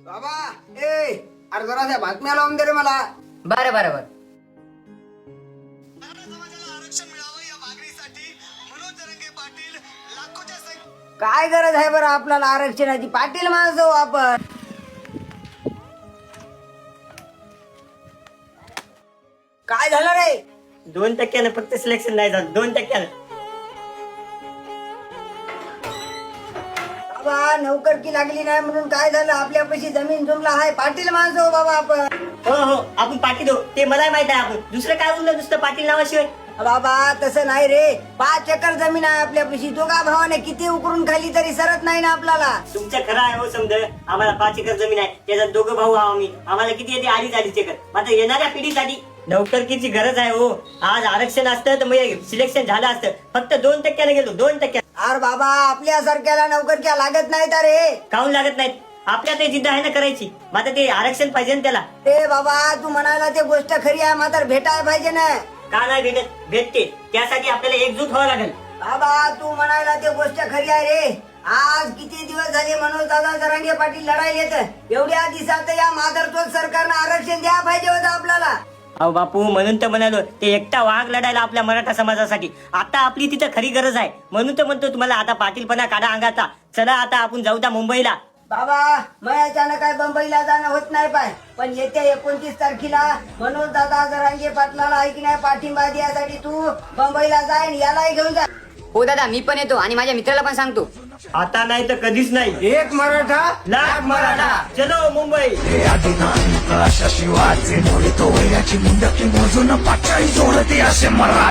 बाबा अरे जरा त्या बातम्या लावून दे रे मला. बरं बरं बरं. काय गरज आहे बरं आपल्याला आरक्षणाची? पाटील माणसं हो आपण. काय झालं रे? 2% फक्त सिलेक्शन नाही झालं. 2%. बाबा नोकरकी लागली नाही म्हणून काय झालं? आपल्यापाशी जमीन जुमला आहे. पाटील माणसं हो बाबा आपण. हो हो आपण पाटील हो ते मला माहित आहे. आपण दुसरं काय बोललं नुसतं पाटील नावाशिवाय? बाबा तसं नाही रे. 5 एकर जमीन आहे आपल्यापाशी. दोघा भावाने किती उकरून खाली तरी सरत नाही ना आपल्याला. तुमचं खरं आहे हो समज. आम्हाला 5 एकर जमीन आहे. त्याच्यात 2 भाऊ आहो आम्ही. आम्हाला किती येते? 2.5 एकर. मात्र येणाऱ्या पिढीसाठी नोकरकीची गरज आहे हो. आज आरक्षण असतं तर मग सिलेक्शन झालं असतं. फक्त 2% गेलो. 2%. अरे बाबा आपल्यासारख्याला नोकरक्या लागत नाही तर रे. काहून लागत नाहीत? आपल्या ते जिद्द आहे ना करायची. मात्र ते आरक्षण पाहिजे ना त्याला. ते बाबा तू म्हणायला ते गोष्ट खरी आहे मात्र भेटायला पाहिजे ना. का नाही भेटत? भेटते. त्यासाठी आपल्याला एकजूट व्हावं लागेल. बाबा तू म्हणायला ते गोष्ट खरी आहे रे. आज किती दिवस झाले मनोज दादा जरांगे पाटील लढायला येत. एवढ्या दिवसात या माधरचोद सरकारनं आरक्षण द्यायला पाहिजे होतं आपल्याला. अहो बापू म्हणून तर म्हणालो ते एकटा वाघ लढायला आपल्या मराठा समाजासाठी. आता आपली तिथं खरी गरज आहे. म्हणून तर म्हणतो तुम्हाला आता पाटीलपणा काढा अंगाचा. चला आता आपण जाऊ त्या मुंबईला. बाबा मयाच्यानं काय बंबईला जाणं होत नाही पाय. पण येत्या 29 तारखेला मनोज दादा जरांगे पाटलाला ऐकण्या पाठिंबा द्यासाठी तू बंबईला जाईन. यालाही घेऊन जा. हो दादा मी पण येतो आणि माझ्या मित्राला पण सांगतो. आता नाही तर कधीच नाही. एक मराठा लाख मराठा. चलो मुंबई. शिवाचे तो वैराची मुंडकी मोजून पाचाळी जोडते असे मरा.